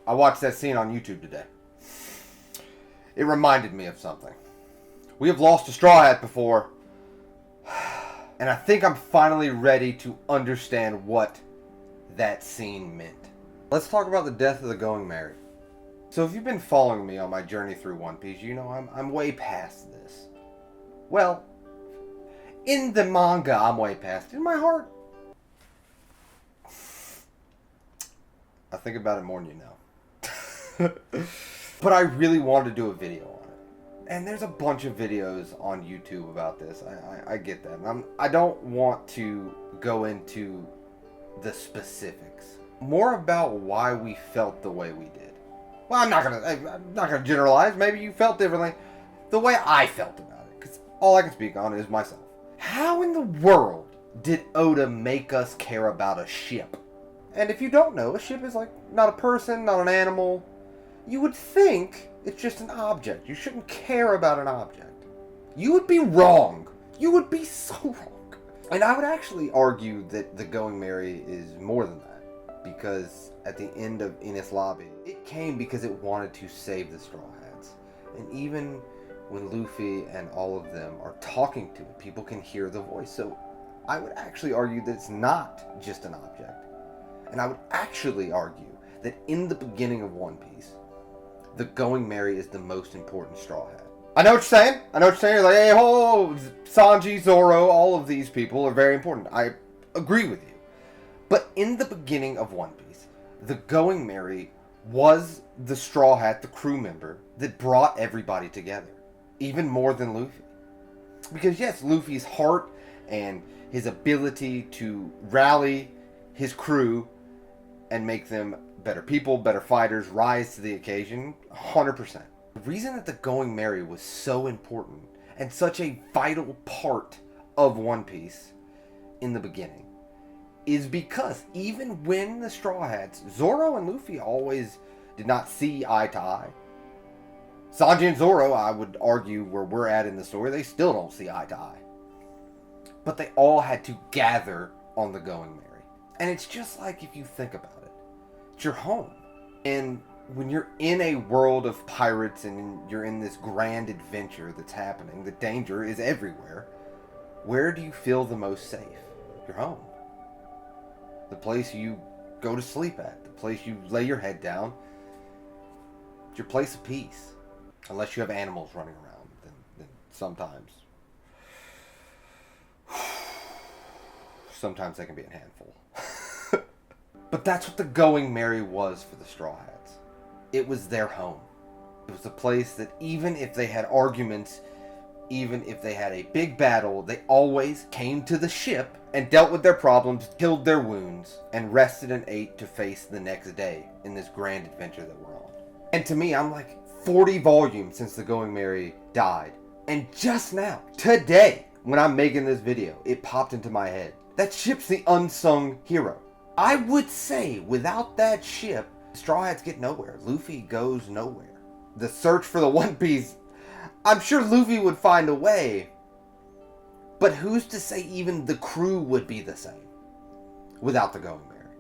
I watched that scene on YouTube today. It reminded me of something. We have lost a Straw Hat before, and I think I'm finally ready to understand what that scene meant. Let's talk about the death of the Going Merry. So if you've been following me on my journey through One Piece, you know I'm way past this. Well, in the manga, I'm way past it. In my heart, I think about it more than you know. But I really wanted to do a video on it. And there's a bunch of videos on YouTube about this. I get that. And I don't want to go into the specifics. More about why we felt the way we did. Well, I'm not gonna generalize. Maybe you felt differently. The way I felt about it. Because all I can speak on is myself. How in the world did Oda make us care about a ship? And if you don't know, a ship is like not a person, not an animal. You would think it's just an object. You shouldn't care about an object. You would be wrong. You would be so wrong. And I would actually argue that the Going Merry is more than that. Because at the end of Enies Lobby, it came because it wanted to save the Straw Hats. And even when Luffy and all of them are talking to it, people can hear the voice. So I would actually argue that it's not just an object. And I would actually argue that in the beginning of One Piece, the Going Merry is the most important Straw Hat. I know what you're saying. You're like, hey, ho, Sanji, Zoro, all of these people are very important. I agree with you. But in the beginning of One Piece, the Going Merry was the Straw Hat, the crew member, that brought everybody together. Even more than Luffy. Because yes, Luffy's heart and his ability to rally his crew and make them better people, better fighters, rise to the occasion, 100%. The reason that the Going Merry was so important and such a vital part of One Piece in the beginning is because even when the Straw Hats, Zoro and Luffy always did not see eye to eye. Sanji and Zoro, I would argue, where we're at in the story, they still don't see eye to eye. But they all had to gather on the Going Merry. And it's just like, if you think about it, it's your home. And when you're in a world of pirates and you're in this grand adventure that's happening, the danger is everywhere. Where do you feel the most safe? Your home. The place you go to sleep at. The place you lay your head down. It's your place of peace. Unless you have animals running around. Then sometimes they can be a handful. But that's what the Going Merry was for the Straw Hats. It was their home. It was a place that even if they had arguments, even if they had a big battle, they always came to the ship and dealt with their problems, killed their wounds, and rested and ate to face the next day in this grand adventure that we're on. And to me, I'm like 40 volumes since the Going Merry died. And just now, today, when I'm making this video, it popped into my head. That ship's the Unsung Hero. I would say, without that ship, Straw Hats get nowhere. Luffy goes nowhere. The search for the One Piece, I'm sure Luffy would find a way. But who's to say even the crew would be the same without the Going Merry?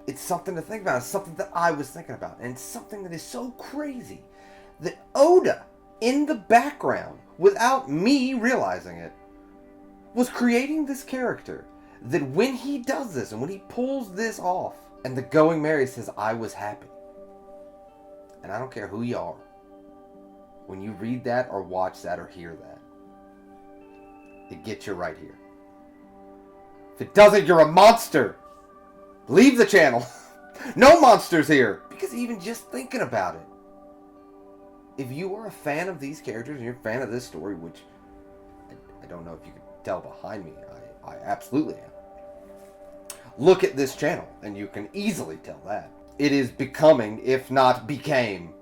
It's something to think about. It's something that I was thinking about. And it's something that is so crazy that Oda, in the background, without me realizing it, was creating this character that when he does this and when he pulls this off and the Going Merry says, I was happy. And I don't care who you are. When you read that or watch that or hear that, it gets you right here. If it doesn't, you're a monster. Leave the channel. No monsters here. Because even just thinking about it, if you are a fan of these characters and you're a fan of this story, which I don't know if you can tell behind me, I absolutely am. Look at this channel and you can easily tell that. It is becoming, if not became,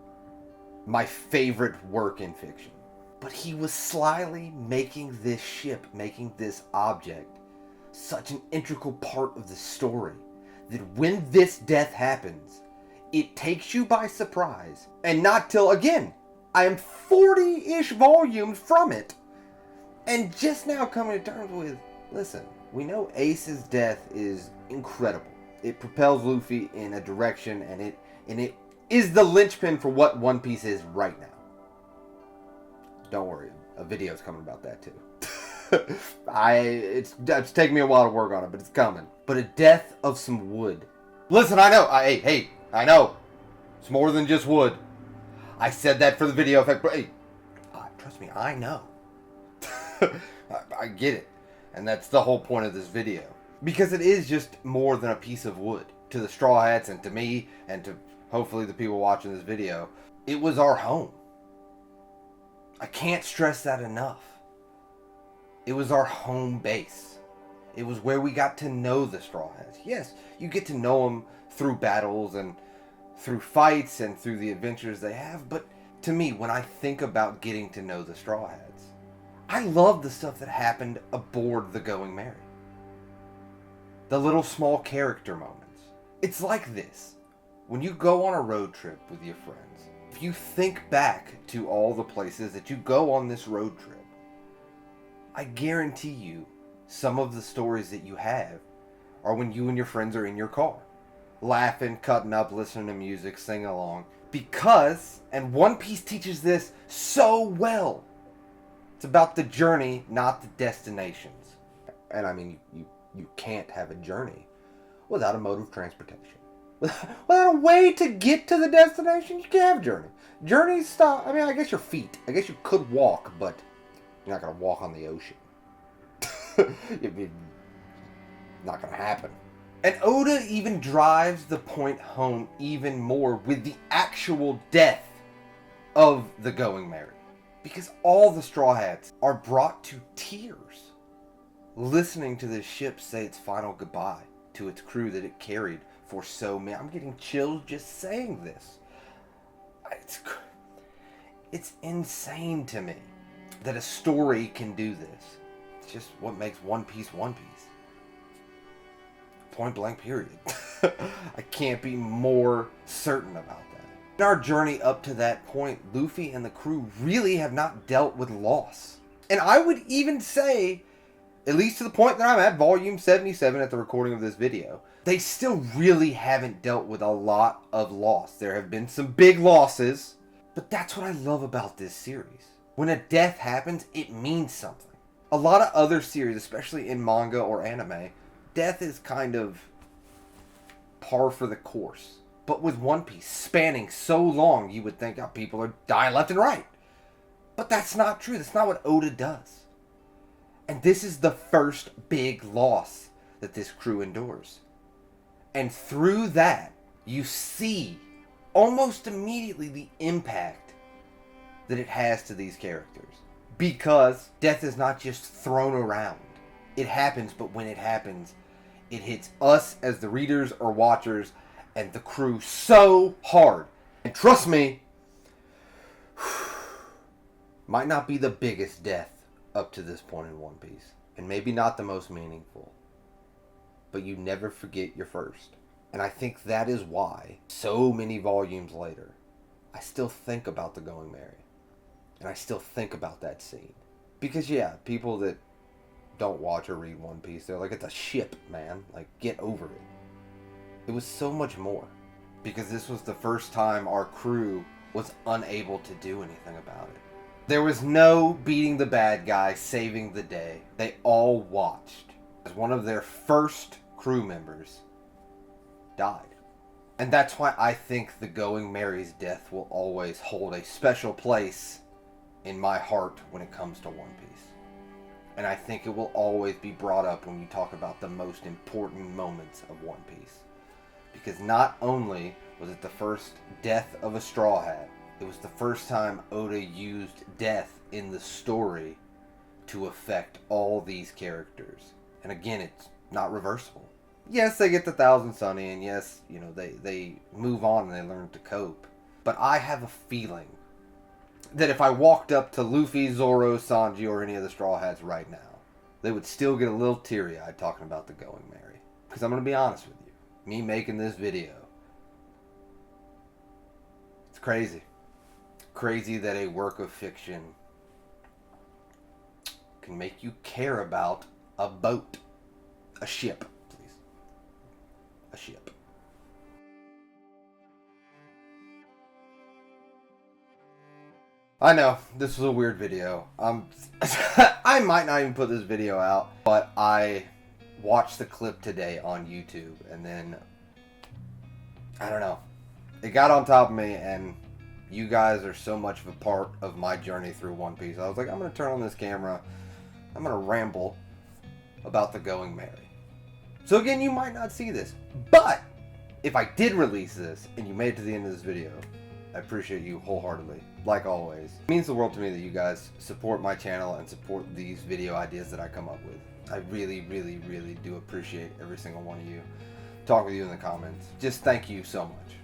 my favorite work in fiction. But he was slyly making this ship, making this object, such an integral part of the story that when this death happens, it takes you by surprise. And not till, again, I am 40-ish volumes from it. And just now coming to terms with, listen, we know Ace's death is incredible. It propels Luffy in a direction and it is the linchpin for what One Piece is right now. Don't worry, a video's coming about that too. It's taking me a while to work on it, but it's coming. But a death of some wood. Listen, I know. I know. It's more than just wood. I said that for the video effect, but hey, trust me, I know. I get it. And that's the whole point of this video. Because it is just more than a piece of wood. To the Straw Hats and to me and to hopefully the people watching this video, it was our home. I can't stress that enough. It was our home base. It was where we got to know the Straw Hats. Yes, you get to know them through battles and through fights and through the adventures they have, but to me, when I think about getting to know the Straw Hats, I love the stuff that happened aboard the Going Merry. The little small character moments. It's like this. When you go on a road trip with your friends, if you think back to all the places that you go on this road trip, I guarantee you some of the stories that you have are when you and your friends are in your car, laughing, cutting up, listening to music, singing along. Because, and One Piece teaches this so well, it's about the journey, not the destinations. And I mean, you can't have a journey without a mode of transportation. Without a way to get to the destination, you can't have a journey. Journeys stop. I mean, I guess your feet. I guess you could walk, but you're not going to walk on the ocean. It's not going to happen. And Oda even drives the point home even more with the actual death of the Going Merry. Because all the Straw Hats are brought to tears listening to this ship say its final goodbye to its crew that it carried for so many. I'm getting chills just saying this. It's insane to me that a story can do this. It's just what makes One Piece One Piece. Point blank period. I can't be more certain about that. In our journey up to that point, Luffy and the crew really have not dealt with loss. And I would even say, at least to the point that I'm at, volume 77 at the recording of this video, they still really haven't dealt with a lot of loss. There have been some big losses, but that's what I love about this series. When a death happens, it means something. A lot of other series, especially in manga or anime, death is kind of par for the course. But with One Piece spanning so long, you would think, oh, people are dying left and right. But that's not true. That's not what Oda does. And this is the first big loss that this crew endures. And through that, you see almost immediately the impact that it has to these characters. Because death is not just thrown around. It happens, but when it happens, it hits us as the readers or watchers and the crew so hard. And trust me, might not be the biggest death up to this point in One Piece. And maybe not the most meaningful. But you never forget your first. And I think that is why, so many volumes later, I still think about the Going Merry. And I still think about that scene. Because yeah, people that don't watch or read One Piece, they're like, it's a ship, man. Like, get over it. It was so much more. Because this was the first time our crew was unable to do anything about it. There was no beating the bad guy, saving the day. They all watched as one of their first crew members died. And that's why I think the Going Merry's death will always hold a special place in my heart when it comes to One Piece. And I think it will always be brought up when you talk about the most important moments of One Piece. Because not only was it the first death of a Straw Hat, it was the first time Oda used death in the story to affect all these characters. And again, it's not reversible. Yes, they get the Thousand Sunny, and yes, you know, they move on and they learn to cope. But I have a feeling that if I walked up to Luffy, Zoro, Sanji, or any of the Straw Hats right now, they would still get a little teary-eyed talking about the Going Merry. Because I'm going to be honest with you. Me making this video, it's crazy. Crazy that a work of fiction can make you care about a boat. A ship, please. A ship. I know, this was a weird video. I might not even put this video out, but I watched the clip today on YouTube, and then, I don't know, it got on top of me, and you guys are so much of a part of my journey through One Piece. I was like, I'm going to turn on this camera, I'm going to ramble about the Going Merry. So again, you might not see this, but if I did release this, and you made it to the end of this video, I appreciate you wholeheartedly, like always. It means the world to me that you guys support my channel and support these video ideas that I come up with. I really, really, really do appreciate every single one of you. Talk with you in the comments. Just thank you so much.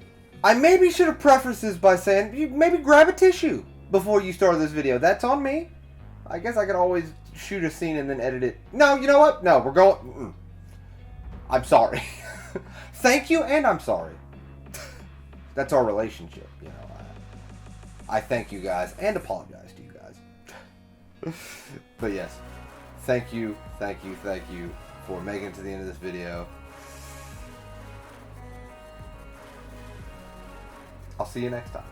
I maybe should have prefaced this by saying, you maybe grab a tissue before you start this video. That's on me. I guess I could always shoot a scene and then edit it. No, you know what? No, we're going... I'm sorry. Thank you, and I'm sorry. That's our relationship, you know. I thank you guys and apologize to you guys. But yes, thank you for making it to the end of this video. I'll see you next time.